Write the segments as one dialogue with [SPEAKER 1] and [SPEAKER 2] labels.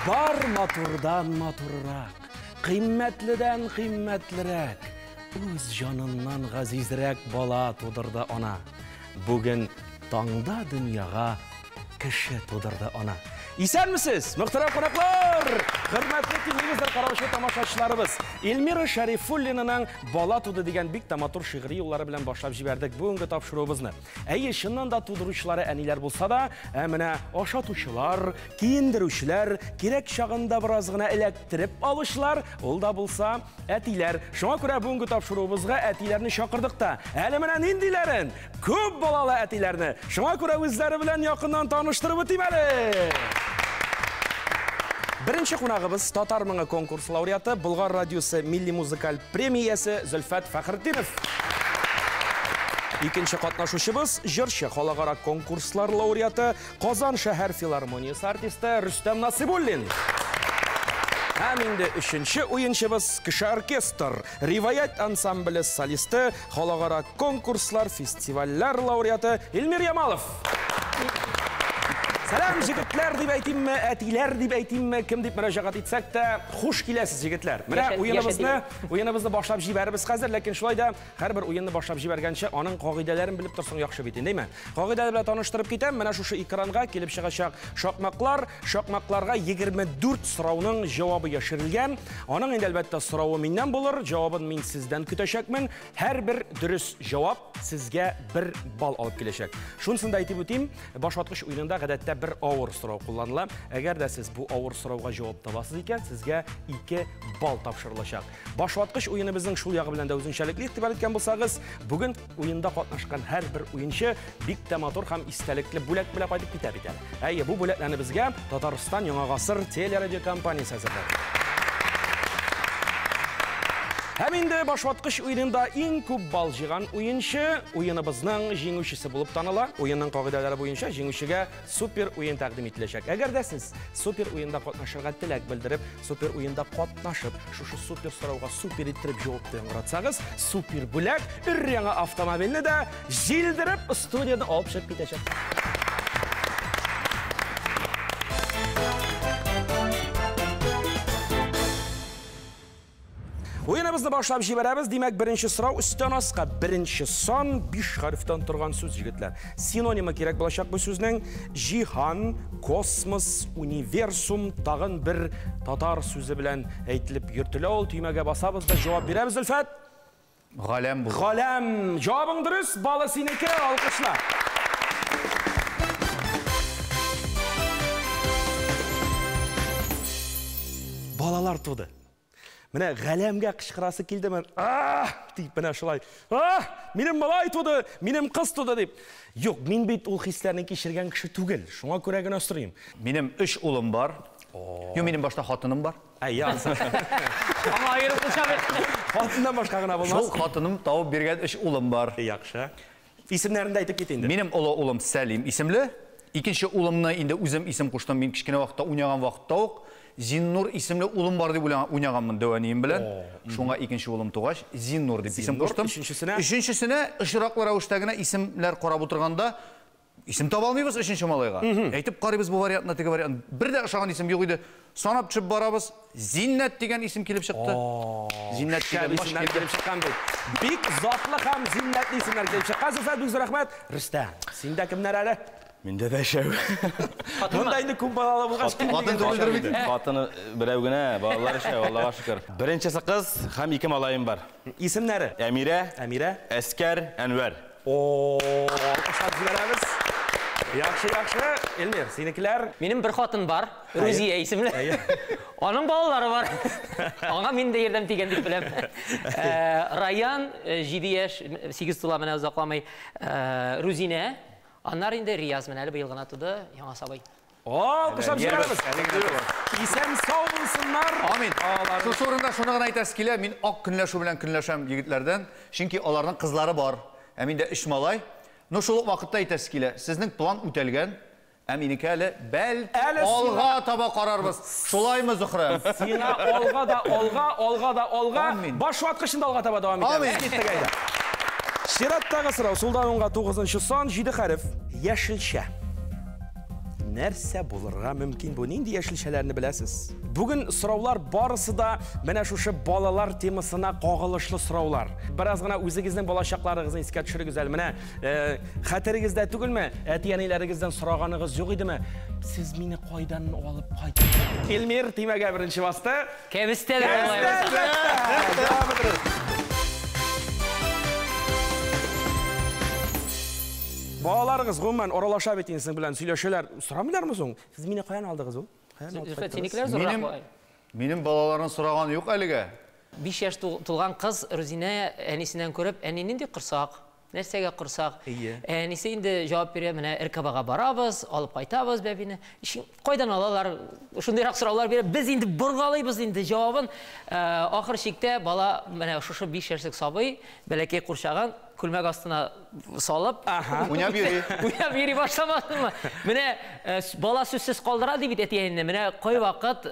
[SPEAKER 1] Бар матурдан матуррак, кыйммәтледән кыйммәтлерәк, үз җаныннан газизрәк бала тудырды ана. Бүген таңда дөньяга кеше тудырды ана. Исәнмесез, мөхтәрәм кунаклар! Хөрмәтле телевизор караучы тамашачыларыбыз, Эльмира Шәрифуллинаның «Бала туды» дигән бик та матур шигъри юллары белән башлап җибәрдек бүгенге тапшыруыбызны. Әйе, чыннан да тудыручылары әниләр булса да, менә ашатучылар, киендерүчеләр, кирәк чагында бераз гына эләктереп алучылар, ул да булса әтиләр. Шуңа күрә бүгенге тапшыруыбызга әтиләрне чакырдык та. Әле менә ниндиләрен? Күп балалы әтиләрне. Шуңа күрә үзләре белән якыннан таныштырып үтим әле. Birinci qunağımız Tatar Mыңы konkursu laureatı, Bulgar Radyosu Milli Muzikal Premiyası Zülfat Fakhretdinov. İkinci qatnaşuşımız Jırşı Xalqara konkurslar laureatı, Qozon shahar filarmoniyasi artisti Rustam Nasibullin. Hem indi üçüncü oyunçımız Kişi Orkestr, Rivayet ansambli solisti, Xalqara konkurslar, festivaller laureatı Elmir Yamalov. Salam jigitler deb aytaymi, atilar deb aytaymi, kim deb murojaat etsek de xush kelasiz jigitlar. Mana o'yinimizni boshlab jibarimiz hozir, lekin shunday har bir o'yinni boshlab jibargancha oning qoidalarini bilib tursang yaxshi bitin, deymi? Qoidalar bilan tanishtirib ketam. Mana shu ekranга kelib chiqacak shoqmaqlarga 24 so'rovning javobi yashirilgan. Oning endi albatta so'rovi mendan bo'lar, javobini men sizdan kutashakman. Har bir durust javob sizga 1 ball olib kelajak. Shunisizni aytib o'tayim, boshlatqich o'yinida odatda bir ağır so'rov kullanılan. Eğer de siz bu ağır so'rovga javob topasiz ekan, sizga 2 ball topshirilacak. Başlatqich o'yinimizning shu yog'i bilan da o'zinchalik e'tibor etgan bo'lsangiz, bugun o'yinda qatnashgan har bir o'yinchi bik tamator ham istalikli bo'lak bilan qaytib ketadi ekan. Ayy, bu bo'laklarni bizga Tatariston Yangi Asr teleradio kompaniyasi hazırladı. Hem indi başlatqich o'yinida eng ko'p ball jig'an o'yinchi o'yinimizning jenguvchisi bo'lib tanila. O'yinning qoidalari bo'yicha jenguvchiga super o'yin taqdim etilajak. Agarda siz super o'yinda qatnashishga tilak bildirib, super o'yinda qatnashib, shu super so'rovga super ettirib javob bersangiz, super bo'lak yangi avtomobilni da jildirib studiyada olib chiqib ketacak. Oyunumuzda başlap jiberamiz. Demek birinci so'rov üstten asqa birinci son 5 harfdan turgan so'z jigitlar. Sinonimi kerak bo'lacak bu so'zning jihan, kosmos, universum tag'in bir tatar so'zi bilan aytilib yurtila ol. Tüymaga basabız da javob beramiz Zülfat.
[SPEAKER 2] G'alam bu.
[SPEAKER 1] G'alam. Javobing durust, bola seniki, olqishlar. Balalar tuğdu. Mene g'alamga qishqirasi keldi men. Deyip mana shulay. Mening bola aytdi, mening qiz tuğdu deb. Yo'q, men bit ul hislarni kechirgan kishi tugil. Shunga ko'ragina o'stirayim.
[SPEAKER 2] Mening 3 o'g'lim bor. Yo, mening boshqa xotinim bor.
[SPEAKER 1] Ayyansa.
[SPEAKER 3] Ama ayırıp uçamayın.
[SPEAKER 1] Xotindan boshqagina bo'lmas.
[SPEAKER 2] Shol xotinim tavib bergan 3 o'g'lim bor.
[SPEAKER 1] Yaxshi. Ismlarini aytib keting.
[SPEAKER 2] Mening o'g'lim Salim ismli. Ikkinchi o'g'limni endi o'zim ism qo'shdim. Men kichkina vaqtda o'ynagan vaqtda Zinnur ismli o'g'lim bor deb o'ynaganman da'vaniyim bilan. Shunga ikkinchi o'g'lim tug'ash Zinnur deb ism qo'shdim. Uchinchisini ishroqlar ravishidagina ismlar qarab o'tirganda ism topa olmaymiz uchinchi malayga. Aytib qaraymiz bu variantni, tega variant. Birda o'shagan ism yo'q edi. Sanab chiqib boramiz. Zinnat degan ism kelib chiqdi. Zinnat degan ismlar kelib chiqqan bu. Bek zotli ham zinnatli ismlar kelib chiqqan. Zafar Bek rahmat. Rustam, senda kimlar hali?
[SPEAKER 4] Mende 5 ev.
[SPEAKER 1] Bunda endi ko'p balali bo'lgach,
[SPEAKER 4] Xotin to'ldirmaydi. Xotini birevgina, bolalar ishga, Allohga shukr. Birinchisi qiz, ham 2 malayim bor.
[SPEAKER 1] Ismlari?
[SPEAKER 4] Amira, Askar, Anvar.
[SPEAKER 1] Alqishlar beramiz. Yaxshi. Elmir, senikilar?
[SPEAKER 3] Benim bir xotin var, Ruziya isimli. Onun balaları var. Ona men de yerden tegendik bilen. Rayan 7 yaş, 8 tula mene uzaklamay. Ruzine. Onlar indi Riyaz meneli bıyılgına tudu, yana sabay.
[SPEAKER 1] Alqışlar beramiz. İsem sağ olsunlar.
[SPEAKER 2] Amin. Şu sorunda şuna aytasiz ki, men oq kunlashuv bilan kunlasham yigitlardan, chunki ularning qizlari bor. Menda ish malay. No shu vaqtda aytasiz ki, sizning plan o'talgan. Meniki hali balki olg'a toba qararmiz. Shulaymi Zuhra?
[SPEAKER 1] Sena olg'a da olg'a. Boshlatqishda olg'a toba davom etamiz. Ketdi. Shiratdagi so'rov Sultononga 9-son 7 harf. Yashilcha. нәрсә булырга мөмкин? Бу нинди яшелчәләрне беләсез? Бүген сораулар барысы да менә шушы балалар темасына кагылышлы сораулар. Бераз гына үзегезнең балачакларыгызны искә төшерегез әле. Менә хәтерегездә түгелме? Әти-әниләрегездән сораганыгыз юк идеме? Сез мине кайдан алып кайттыңыз? Элмир Тимәгә беренче басты.
[SPEAKER 3] Кәбестә дә
[SPEAKER 1] Балаларыгыз гомумән аралаша бит инсен белән сөйләшәләр. Сорамыйлармы соң? Сез мине каян алдыгыз ул?
[SPEAKER 3] Синекләр зуррак.
[SPEAKER 2] Минем балаларның сораганы юк әлегә.
[SPEAKER 3] 5 яшь тулган кыз Рузинә әнисеннән күреп, әни нинди кырсак, нәрсәгә кырсак? Әнисе инде җавап бирә, менә Эркабага барабыз, алып кайтабыз бәбине. Кайдан алалар? Шундыйрак сораулар бирә. Без инде боргалыйбыз инде җавабын. Ахыр чиктә бала менә шушы 5 яшьлек сабый бәләкәй курчаган күлмәк астына салып,
[SPEAKER 2] Уйнап
[SPEAKER 3] йөри башламасынмы? Менә бала сүзсез калдыра ди бит әтиәнне. Менә кай вакыт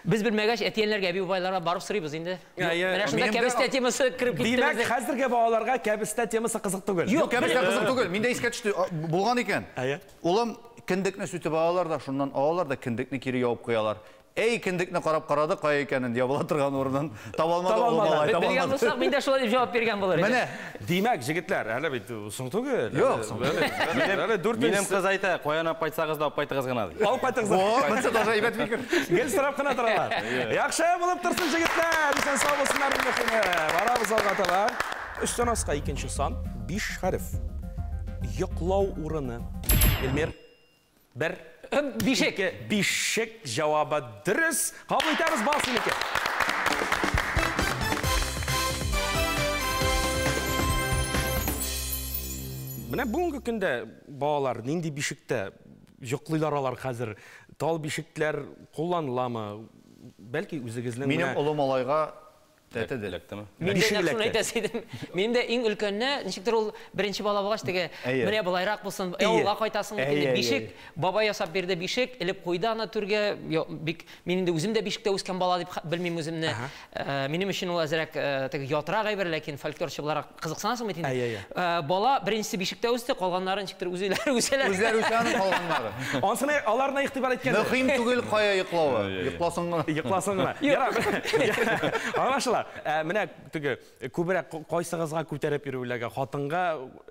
[SPEAKER 3] без белмәгәч әтиәннәргә бу байларга барып сорыйбыз инде. Менә шунда кәбестә темасы кирип китте.
[SPEAKER 1] Димәк, хәзерге балаларга кәбестә темасы кызык түгел.
[SPEAKER 2] Юк, кәбестә кызык түгел. Миндә искә төште булган икән. Улым киндекне сүтеп алалар да, шуннан алалар да киндекне кире ябып куялар. Эй, киндекне карап карады, кая икәнен ябыла торган урыннан таба алмады.
[SPEAKER 3] Белгән булсак, миндә шулай дип җавап биргән булыр иде.
[SPEAKER 1] Менә, димәк, җегетләр, әле бит соң түгел.
[SPEAKER 2] Юк,
[SPEAKER 4] Минем кыз айта, каян алып кайтсагыз да алып кайтыгыз гына ди.
[SPEAKER 1] Алып кайтыгыз.
[SPEAKER 2] Монсы да җайбәт фикер.
[SPEAKER 1] Гел сорап кына торалар. Яхшы булып торсын җегетләр, исән сау булсыннар мөхиме. Барабыз алга таба. Өстән аска икенче сан 5 хәреф. Йоклау урыны. Элмир, бер
[SPEAKER 3] Бишек.
[SPEAKER 1] Бишек җавабы дөрес. Кабул итәбез басыныкы. Менә бүгенге көндә балалар нинди бишектә йоклыйлар алар хәзер? Тал бишекләр кулланыламы? Бәлки үзегезнең
[SPEAKER 2] Минем улым алайга тәтәделектеме?
[SPEAKER 3] Миндә шуны әйтәсидем. Миндә иң өлкәнне, ничектер ул беренче бала булгач теге, менә булайрак булсын, авылга кайтасың диде бишек, баба ясап бирде бишек, элеп куйды аны түргә. Бик мин инде үзем дә бишектә үскән бала дип белмим үземне. Минем өчен ул әзрәк теге ятрак әйбер, ләкин фольклорчы буларак кызыксанасың бит инде. Бала беренчесе бишектә үсте, калганнары ничектер үзләре үсәләр.
[SPEAKER 2] Үзләре үсән калганнары.
[SPEAKER 1] Ансына аларны игътибар иткән.
[SPEAKER 2] Мөһим түгел кая йоклавы. Йокласың гына.
[SPEAKER 1] Йокласың гына. Аңлашыла. Менә теге күбрәк кайсыгызга күтәреп йөрүләргә, хатынга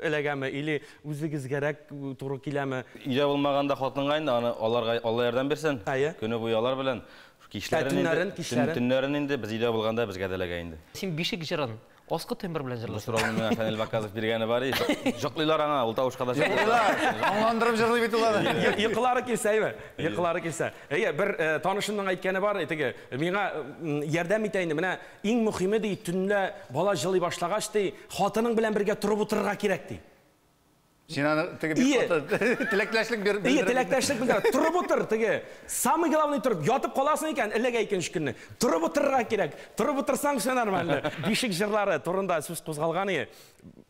[SPEAKER 1] эләгәме или үзегезгәрәк туры киләме?
[SPEAKER 4] Өйдә булмаганда хатынга инде аны аларга Алла ярдәм берсен. Көне буе алар белән кичләрен инде без өйдә булганда безгә дәләгә инде.
[SPEAKER 3] Син бишек җырын Оскы тембр белән җырлыйсың.
[SPEAKER 4] Сорауны менә Фәнил Баказов биргәне бар иде. Жоклыйлар аңа, ул тавышка да
[SPEAKER 2] жоклыйлар. Аңландырып җырлый бит улар.
[SPEAKER 1] Йоклары килсә, йоклары килсә. Бер танышымның әйткәне бар, теге миңа ярдәм итә инде. Менә иң мөһиме ди, төнлә бала җырлый башлагач ди, хатының белән бергә турып утырырга кирәк ди.
[SPEAKER 2] Син аны теге бик теләктәшлек бир.
[SPEAKER 1] Теләктәшлек белән турып утыр, теге самый главный турып ятып каласың икән, эләгә икенче көнне. Турып утырырга кирәк. Турып утырсаң все нормально. Бишек җырлары турында сүз кузгалган иде.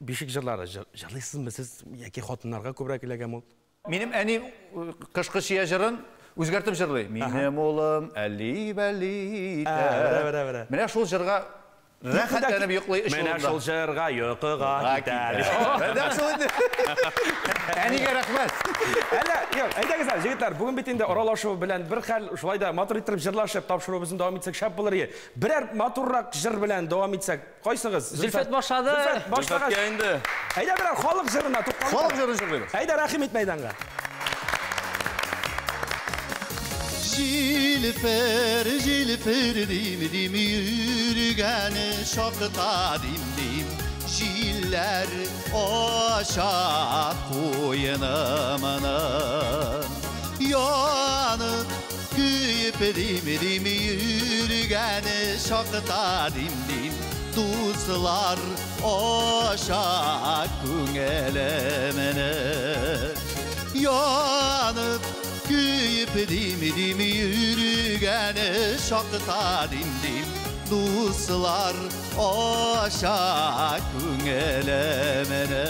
[SPEAKER 1] Бишек җырлары җырлыйсызмы сез яки хатыннарга күбрәк эләгәме ул?
[SPEAKER 2] Минем әни кышкы чия җырын үзгәртеп җырлый. Минем улым әли-бәли. Менә шул җырга рәхәтләнеп йоклый эш
[SPEAKER 1] булды. Менә шул җырга йокыга китәр.
[SPEAKER 2] Әнигә рәхмәт.
[SPEAKER 1] Әллә, әйтәгез әле, җегетләр, бүген бит инде аралашу белән бер хәл шулай да матур итеп җырлашып тапшыруыбызны дәвам итсәк шәп булыр иде. Берәр матуррак җыр белән дәвам итсәк, кайсыгыз?
[SPEAKER 3] Зөлфәт башлады.
[SPEAKER 1] Башлагач инде. Әйдә берәр халык җырына тукталып.
[SPEAKER 2] Халык җырын җырлыйбыз.
[SPEAKER 1] Әйдә рәхим ит мәйданга.
[SPEAKER 5] Jilfer, jilfer dim dim yürgen şakta dim dim Jiller aşağı koyanamana Yanıp kıyıp dim dim yürgen şakta dim dim Dostlar aşağı kungelemene Yanıp Kıyıp dim yürügene şakta dim Dostlar aşağı kungelemene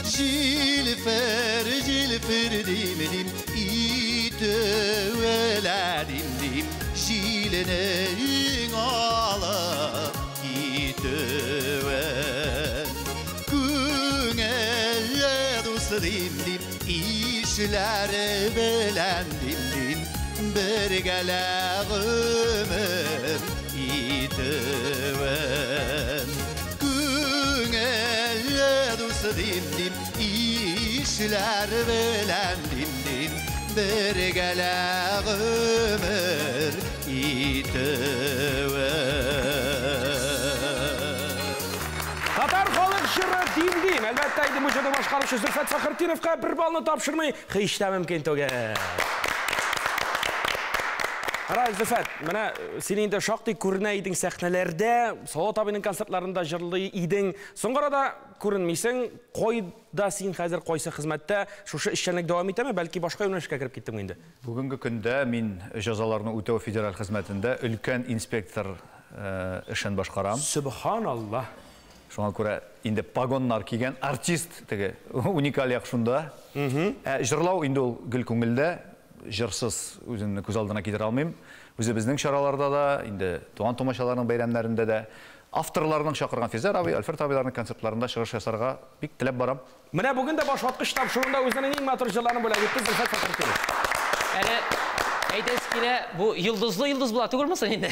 [SPEAKER 5] Jilfer, jilfer dim İtöveledim Jilenin alıp İtöveledim dim işleri bilen dim birgele ömür itiven Güngelle dost dim işleri bilen dim birgele ömür itiven
[SPEAKER 1] Qatar xalq shiri dim. Albatta, endi mujada boshqaruvchi Zulfat Faxrutdinovga bir balni topshirmay hech mumkin to'ga. Qarang Zulfat, mana sening de shoqdek ko'rinayding sahnalarda, Savat abining konsertlarida jirli eding. So'ngrada ko'rinmaysan, qo'yda sen hozir qo'ysa xizmatda shusha ishchilik davom etami, balki boshqa yo'nalishga kirib ketdingmi endi?
[SPEAKER 2] Bugungi kunda men jazolarni o'tov federal xizmatida ulkan inspektor ishini boshqaram.
[SPEAKER 1] Subhanallah.
[SPEAKER 2] Şuna göre indi pagonlar kiygen artist tege unikal yakşunda. Jırlaw indi ol gül көңілді, jırsız özünü көз алдына кетіре алмайм. Өзі біздің шараларда да, indi туған томашаларының bayramlarında da авторларының шақырған Фезер аби, Альфред абиларның концертларында шығыш жасарға бик тілеп барам.
[SPEAKER 1] Міне бүгін де башватқыш тапшырында өзінің ең матур жырларын бөліп өтті Zulfat Faxrutdinov.
[SPEAKER 3] Әлі әйтесіз келе, бұл йылдызлы бұла түгіл мұсың енді?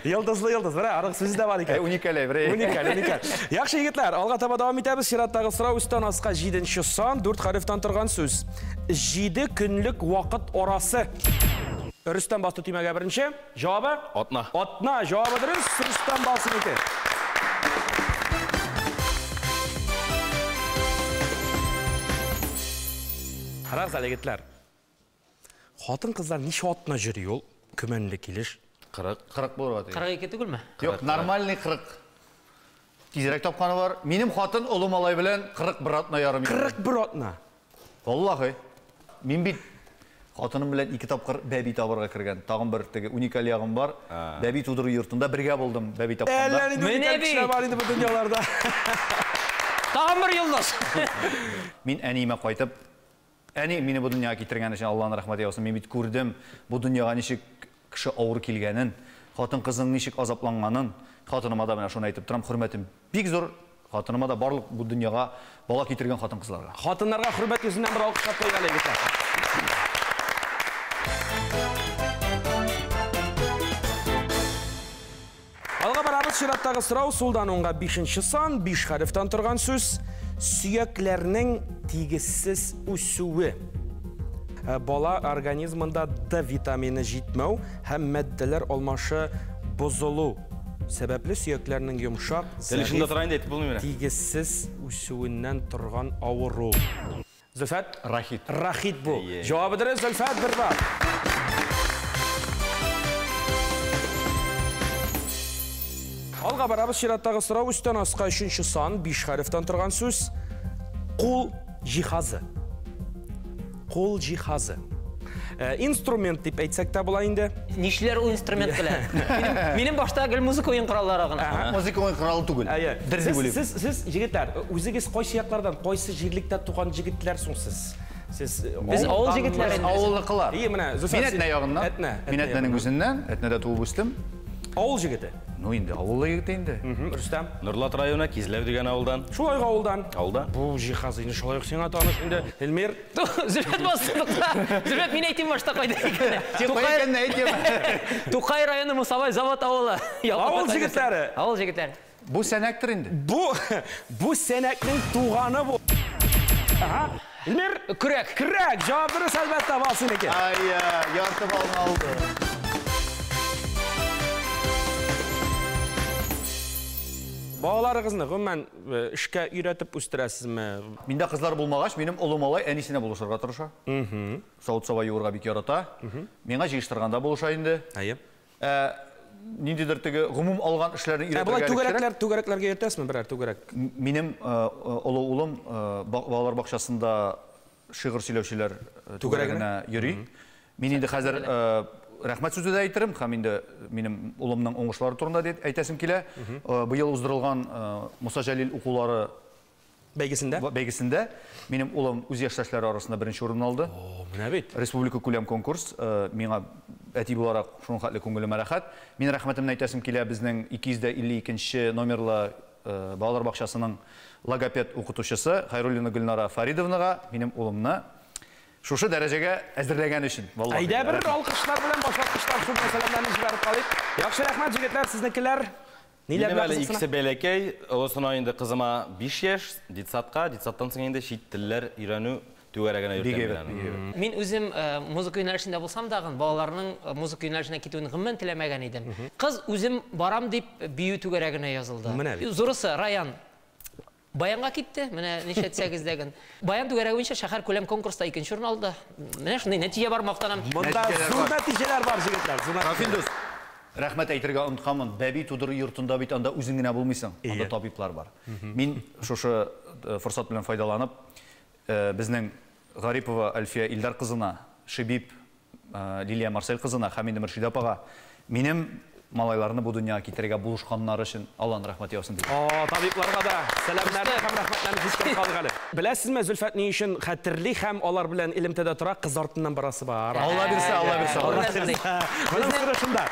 [SPEAKER 1] Йылдызлы, арық сөзі де бар екен.
[SPEAKER 2] Уникал.
[SPEAKER 1] Яқшы егетлер, алға таба давам етеміз. Шираттағы сұрау үстен асқа 7-ші сан, 4 харифтан тұрған сөз. 7 күнлік уақыт орасы. Үрістен басты түймеге бірінші. Жауабы?
[SPEAKER 4] Отна.
[SPEAKER 1] Отна. Жауабы дұрыс. Үрістен басын екен. Қарағыз әлегетлер. Қатын қыздар неше отна жүрі ол? Күмәнлі келіш?
[SPEAKER 2] 40 болуға дейін.
[SPEAKER 3] 42 түгіл ме?
[SPEAKER 2] Yok, нормальный 40. Тезірек тапқаны бар. Менің қатын ұлым алай білен 41 отна ярым.
[SPEAKER 1] 41 отна.
[SPEAKER 2] Vallahi. Мен бит қатыным білен 2 тапқыр бәби табырға кірген. Тағын бір уникал яғым бар. Бәби тудыру йұртында бірге болдым бәби тапқанда.
[SPEAKER 1] Әлләні уникал кішіне бар еді бұл дүнияларда.
[SPEAKER 3] Тағын бір йылдыз.
[SPEAKER 2] Мен әнейме қайтып, әне мені бұл дүнияға кетірген үшін Аллахын рахмет eylesin. Мен бит көрдім бұл дүнияға нешік кіші ауыр келгенін, қатын қызың нешік азапланғанын, қатыныма да шоны айтып тұрам, құрметім бик зор. Қатыныма да барлық бұл дүнияға бала кетірген қатын қызларға.
[SPEAKER 1] Қатынларға құрмет өзінен бір алқышат қойған егетлер. Алға барабыз шираттағы сұрау, солдан онға 5-ші сан, 5 харифтан тұрған сөз, сүйеклерінің тегіссіз өсуі. Бала организмында D витамini жетмеу, һәм мәддәләр алмашы бозылу. Сәбәпле сүйеклерінің йомшақ, тегіссіз өсуінен тұрған ауыру. Zulfat?
[SPEAKER 2] Рахит.
[SPEAKER 1] Рахит бұл. Жауабы дұрыс, Zulfat, бір бар. Алға барабыз шираттағы сұрау үстен асқа 3-ші сан, 5 харифтан тұрған сөз. Қол жихазы. Қол жихазы. Инструмент деп айтсақ та бұла енді.
[SPEAKER 3] Нешілер ол инструмент білі? Менің башта гіл музыка ойын құраллары ғына.
[SPEAKER 2] Музыка ойын құралы түгіл.
[SPEAKER 1] Сіз жігіттер, өзіңіз қой сияқтардан, қойсы жерлікті туған жігіттілер соңсыз.
[SPEAKER 3] Біз ауыл жігіттілер.
[SPEAKER 2] Ауыллықылар.
[SPEAKER 1] Мен
[SPEAKER 2] әтіне яғынан, мен әтненің өзінен, әтнеде туып өстім.
[SPEAKER 1] Ауыл жігіті?
[SPEAKER 2] Ну, енді ауылы егіті енді.
[SPEAKER 1] Үрістем?
[SPEAKER 4] Нұрлат района, Кезлев деген ауылдан.
[SPEAKER 1] Шулайға ауылдан?
[SPEAKER 4] Ауылдан.
[SPEAKER 1] Бұл жиһазы, енді шулайғы сен атаныш, енді Элмер.
[SPEAKER 3] Зүлфет басындықта. Зүлфет мен айтайын башта қойды екені.
[SPEAKER 2] Қойекенін айтайын.
[SPEAKER 3] Туқай районы Мұсабай завод ауылы.
[SPEAKER 1] Ауыл жігіттері?
[SPEAKER 3] Ауыл жігіттері.
[SPEAKER 2] Бұл сәнәктір енді.
[SPEAKER 1] Бұл сәнәктің туғаны бұл. Элмер?
[SPEAKER 3] Күрек.
[SPEAKER 1] Күрек. Жауап дұрыс әлбәтті басын екен.
[SPEAKER 2] Ярты балын алды.
[SPEAKER 1] Балаларыңызны ғыммен ішке үйретіп өстірәсіз ме?
[SPEAKER 2] Менде қызлар болмағаш, менің ұлым алай әнесіне болушырға тұрыша. Сауыт сабай еуырға бек ярата. Менға жегіштірғанда болуша енді. Нендедір тегі ғұмым алған ішлердің үйретірге
[SPEAKER 1] әлікшірек? Түгереклерге ертесіз ме бірәр түгерек?
[SPEAKER 2] Менің ұлы ұлым балалар бақшасында шығыр сөйлеушілер түгерегіне юри. Мен енді қазір рахмет сөзді де айтырым, һәм енді менің ұлымның оңғышлары турында айтасым келе. Бұйыл ұздырылған Мұса Жәлил оқулары бәйгісінде менің ұлым өз яшташлары арасында бірінші орын алды. Республика көлем конкурс. Менға әти боларақ шоң қатлы көңілі мәрәхат. Мен рахметімін айтасым келе, біздің 252-ші номерлі балалар бақшасының логопед оқытушысы Хайруллина Гүлнара Фаридовнаға, минем улымны шушы дәрәҗәгә әзерләгән өчен.
[SPEAKER 1] Әйдә бер алкышлар белән башлаткычлар шул мәсьәләләрне җибәреп калыйк. Яхшы рәхмәт җегетләр, сезнекеләр.
[SPEAKER 4] Ниләр белән икесе бәләкәй, олысына инде кызыма 5 яшь, детсадка, детсадтан соң инде чит телләр өйрәнү түгәрәгенә йөртәм.
[SPEAKER 3] Мин үзем музыка юнәлешендә булсам да, балаларның музыка юнәлешенә китүен гомумән теләмәгән идем. Кыз үзем барам дип бию түгәрәгенә язылды. Зурысы Раян Баянга китте, менә ничә 8-дәген. Баян түгәрәге буенча шәһәр күләм конкурста 2нче урын алды. Менә шундый нәтиҗә бар, мактанам.
[SPEAKER 1] Монда зур нәтиҗәләр бар җегетләр.
[SPEAKER 2] Рафиндус, рәхмәт әйтергә онытканмын. Бәби тудыру йортында бит анда үзең генә булмыйсың. Анда табиблар бар. Мин шушы форсат белән файдаланып, безнең Гарипова Альфия Илдар кызына, Шибиб Лилия Марсель кызына, Хамида Мөршид апага минем малайларны бу дөньяга китерергә булышканнары өчен Алланың рәхмәте яусын дип.
[SPEAKER 1] Табибларга да сәламнәрне һәм рәхмәтләрне җиткән калдык әле. Беләсезме, Зөлфәт ни өчен хәтерли һәм алар белән элемтәдә тора кыз артыннан барасы бар.
[SPEAKER 2] Алла бирсә, Алла бирсә.
[SPEAKER 1] Менә сорашында.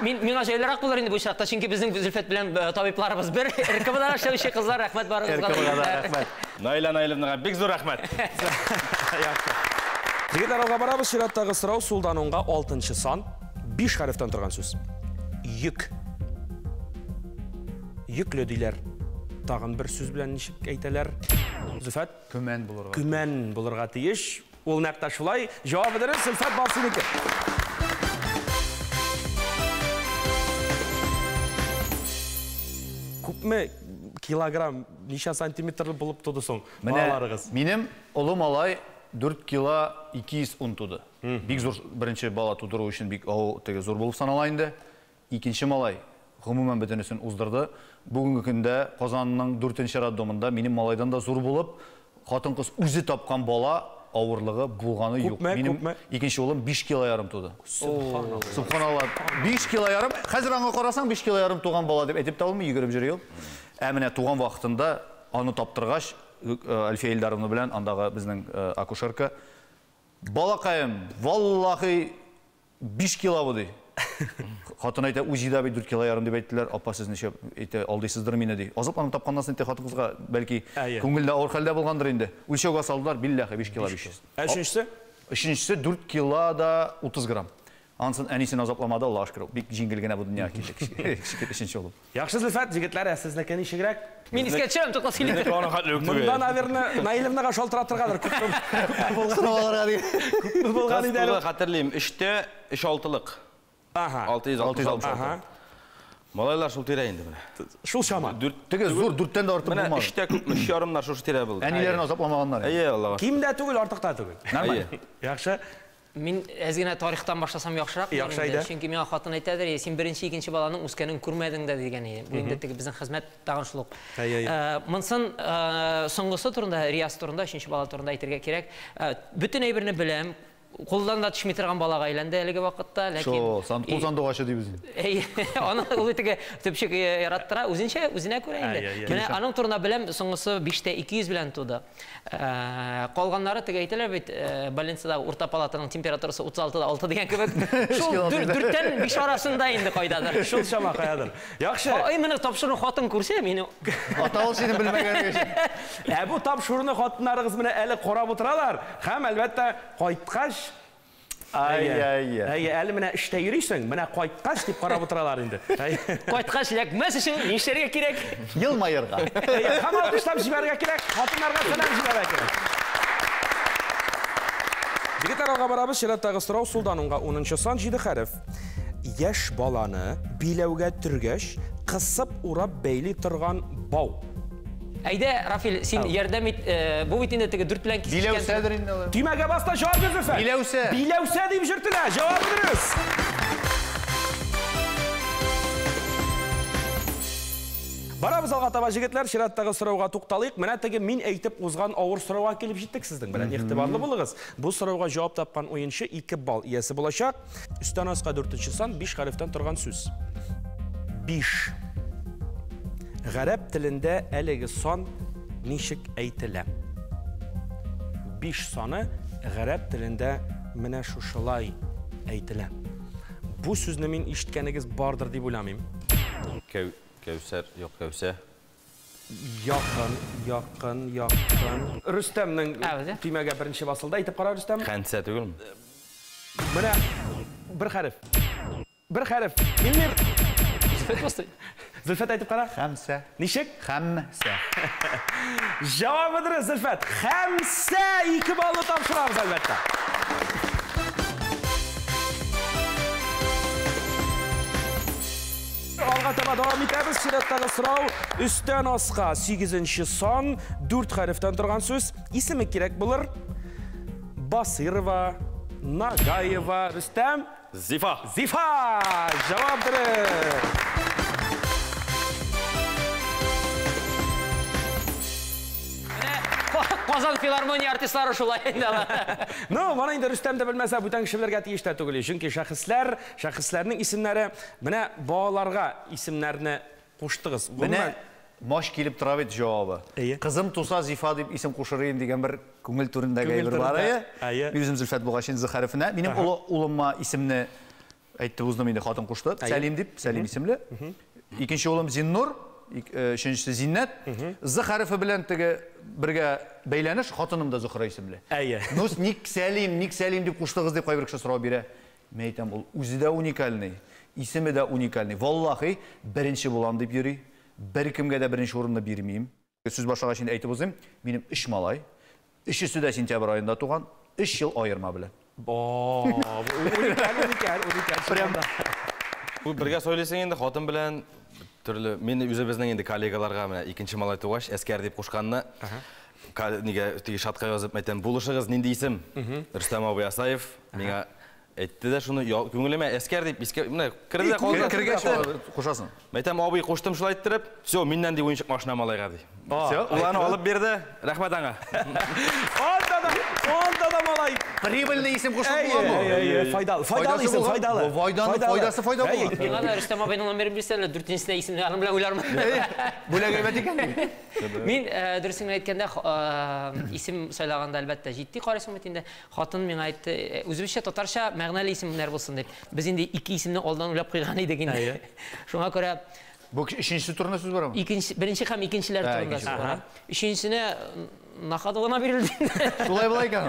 [SPEAKER 3] Миңа җайлырак булыр инде бу чакта, чөнки безнең Зөлфәт белән табибларыбыз бер. РКБда эшләүче кызлар, рәхмәт барыгызга.
[SPEAKER 4] Рәхмәт. Найла Наиловнага бик зур рәхмәт.
[SPEAKER 1] Егетләр, алга барабыз. Чираттагы сорау сулдан онга 6нчы сан, 5 хәрефтән торган сүз. Йөк. Йөкле диләр. Тагын бер сүз белән ничек әйтәләр? Зөлфәт?
[SPEAKER 2] Күмән булырга.
[SPEAKER 1] Күмән булырга тиеш. Ул нәкъ шулай. Җавабы дөрес, Зөлфәт Басыныкы. Күпме килограмм, ничә сантиметр булып туды соң балаларыгыз?
[SPEAKER 2] Минем улым малай 4 кило 210 туды. Бик зур беренче бала тудыру өчен бик зур булып санала инде. Икенче малай гомумән бөтенесен уздырды. Бүгенге көндә Казанның 4нче роддомында минем малайдан да зур булып, хатын-кыз үзе тапкан бала авырлыгы булганы юк. Минем икенче улым 5 кило ярым туды. Субханалла. 5 кило ярым. Хәзер аңа карасаң 5 кило ярым туган бала дип әйтеп табылмый, йөгереп йөри ул. Ә менә туган вакытында аны таптыргач, Альфия Илдаровна белән андагы безнең акушерка балакаем, валлахи 5 кило буды. Хатын әйтә, үзидә бит 4 кило ярым дип әйттеләр. Апа, сез ничә әйтә алдыйсыздыр мине ди. Азапланып тапканнан соң хатын-кызга бәлки күңелдә авыр хәлдә булгандыр инде. Үлчәүгә салдылар, билләһи 5 кило 500.
[SPEAKER 1] Өченчесе?
[SPEAKER 2] Өченчесе 4 кило да 30 грамм. Ансын әнисен азапламады, Аллаһ шөкер. Бик җиңел генә бу дөньяга килде. Өченче улым.
[SPEAKER 1] Яхшы, Зөлфәт, җегетләр, сезнеке ничегрәк?
[SPEAKER 3] Мин искә төшәм, тукас килде.
[SPEAKER 1] Монда, наверное, Наиловнага шалтыратыргадыр. Күпме булган иде әле?
[SPEAKER 4] Хәтерлим, 3тә 3-6лык. 660. Малайлар шул тирә инде менә.
[SPEAKER 1] Шул шама.
[SPEAKER 2] Теге зур 4тән дә артык
[SPEAKER 4] Менә
[SPEAKER 2] булмады.
[SPEAKER 4] 3тә күпме, 3 ярымнар шушы тирә булды.
[SPEAKER 2] Әниләрен азапламаганнар.
[SPEAKER 4] Әйе, Аллага.
[SPEAKER 1] Ким дә түгел, артык та түгел.
[SPEAKER 2] Нормаль.
[SPEAKER 1] Яхшы.
[SPEAKER 3] Мин әзгенә тарихтан башласам яхшырак.
[SPEAKER 1] Яхшы әйдә.
[SPEAKER 3] Чөнки миңа хатын әйтәдер, син беренче, икенче баланың үскәнен күрмәдең дә дигән иде. Бу инде теге безнең хезмәт тагын шул ук. Монсын соңгысы турында, Рияз турында, 3нче бала турында әйтергә кирәк. Бүтән әйберне беләм. Кулдан да төшми торган балага әйләнде әлеге вакытта, ләкин
[SPEAKER 2] кул сандугачы дибез.
[SPEAKER 3] Аны ул итеге төпчек яраттыра, үзенә күрә инде. Менә аның турында беләм, соңгысы 5тә 200 белән туды. Калганнары теге әйтәләр бит, больницада урта палатаның температурасы 36-да 6 дигән кебек. Шул 4тән 5 арасында инде кайдадыр.
[SPEAKER 1] Шул шама каядыр. Яхшы.
[SPEAKER 3] Ай, менә тапшыру хатын күрсә, мине
[SPEAKER 2] Атавыл сине белмәгәнгә.
[SPEAKER 1] Бу тапшыруны хатыннарыгыз менә әле карап утыралар. Һәм әлбәттә кайткач әле менә эштә йөрисең, менә кайткач дип карап утыралар инде.
[SPEAKER 3] Кайткач ләкмәс өчен нишләргә кирәк?
[SPEAKER 2] Елмаерга.
[SPEAKER 1] Һәм алкышлап җибәрергә кирәк, хатыннарга сәлам җибәрергә кирәк. Егетләр, алга барабыз. Чираттагы сорау сулдан онга 10нчы сан, 7 хәреф. Яшь баланы биләүгә төргәч, кысып урап бәйли торган бау.
[SPEAKER 3] Әйдә, Рафил, син ярдәм ит, бу бит инде теге 4 белән кискән.
[SPEAKER 2] Биләүсәдер инде.
[SPEAKER 1] Төймәгә баста җавап бир, Зөлфәт.
[SPEAKER 2] Биләүсә.
[SPEAKER 1] Биләүсә дип җөртелә. Җавабы дөрес. Барабыз алга таба, җегетләр, чираттагы сорауга тукталыйк. Менә теге мин әйтеп узган авыр сорауга килеп җиттек сезнең белән. Игътибарлы булыгыз. Бу сорауга җавап тапкан уенчы 2 балл иясе булачак. Үстән аска 4нче сан, 5 хәрефтән торган сүз. 5. Гарәп телендә әлеге сан ничек әйтелә? 5 саны гарәп телендә менә шушылай әйтелә. Бу сүзне мин ишеткәнегез бардыр дип уйламыйм.
[SPEAKER 4] Кәүсәр, юк Кәүсә.
[SPEAKER 1] Yakın. Rüstem'nin tüymege birinci basıldı. Aytıp qara Rüstem.
[SPEAKER 4] Xəntsə tügülmü?
[SPEAKER 1] Mına bir harf. İlmir.
[SPEAKER 3] Zülfet bastı.
[SPEAKER 1] Zülfet aytıp qara.
[SPEAKER 2] Xamsa.
[SPEAKER 1] Nişik?
[SPEAKER 2] Xamsa.
[SPEAKER 1] Cevabıdır Zülfet. Xamsa 2 ballı tapşırarız elbette. Algatama devam etamiz. Şiratdagi so'rov üstten asqa 8-son 4 harfdan turgan so'z. İsmi kerak bo'lur. Basirova, Nagayeva, Rüstem.
[SPEAKER 4] Zifa.
[SPEAKER 1] Javobdir.
[SPEAKER 3] Qozon filarmoniya artistlari shulay endi.
[SPEAKER 1] No, mana endi Rüstem'de bilmasa bu tang kişilerga tegishli tugul. Chunki shaxslarning ismlari mana bolalarga ismlarini qo'shdingiz.
[SPEAKER 2] Buni mosh kelib turadi javobi. Qizim Tusa Zifa deb ism qo'shirayin degan bir ko'ngil turindagi bir bor edi. Men o'zim Zulfat Bug'ashin Z harfini, mening o'g'limma ismni aytdi, o'zim endi xotin qo'shdi. Salim ismli. Ikkinchi o'g'lim Zinnur, üçüncüsü Zinnat. Z harfi bilan birga baylanish xotinimda Zuhra ismli. Nus Nik Salim deb qo'shdingiz deb qo'yib bir kishi so'rab bera. Men aytam, bu o'zida unikalniy, ismi da unikalniy. Vallahi birinchi bo'lam deb yuri. Bir kimga da birinchi o'rinda bermayim. Siz boshqa şimdi aytib o'zim, menim ish malay. Ish ustida sentyabr oyida tug'an, 3 yil ayirma bilan.
[SPEAKER 1] Unikal.
[SPEAKER 4] Bu birga söylesang endi xotin bilan turli meni o'zimizning endi kollegalarga mana ikkinchi malay tug'ash askar deb qo'shganni nega tigi shatqa yozib aytam, bo'lishig'iz nindi ism? Rustam Asayev menga aytdi-da shuni ko'ngilime askar deb mana kirdi
[SPEAKER 2] kirga qo'shasan.
[SPEAKER 4] Aytam, "Abi qo'shdim shulay ayttirib, "Всё, mendan deb o'yinchiq mashina malayga" dedi. Всё, ularni olib berdi. Rahmat anga.
[SPEAKER 1] O'ntada malay.
[SPEAKER 2] Прибыльный ism qo'shib bo'ladimi?
[SPEAKER 1] Foydali ism, foydali.
[SPEAKER 2] Foydasi foyda bo'ladi.
[SPEAKER 3] Menga Rustam abayning nomeri bilsanglar, 4-sida ismlarim bilan o'ylarman.
[SPEAKER 2] Bularga aytib ekan.
[SPEAKER 3] Men durustini aytganda ism saylaganda albatta jiddiy qarashim endi xotin menga aytdi, o'zbekcha tatarcha ma'noli ismlar bo'lsin deb. Biz endi ikki ismni oldin o'ylab qo'ygan edik endi. Shunga ko'ra
[SPEAKER 2] bu ikkinchi turda so'z bormi?
[SPEAKER 3] Birinchi ham ikkinchilar turida so'z bor. Uchinchisini naqadona berildi.
[SPEAKER 2] Shulay bo'lar ekan.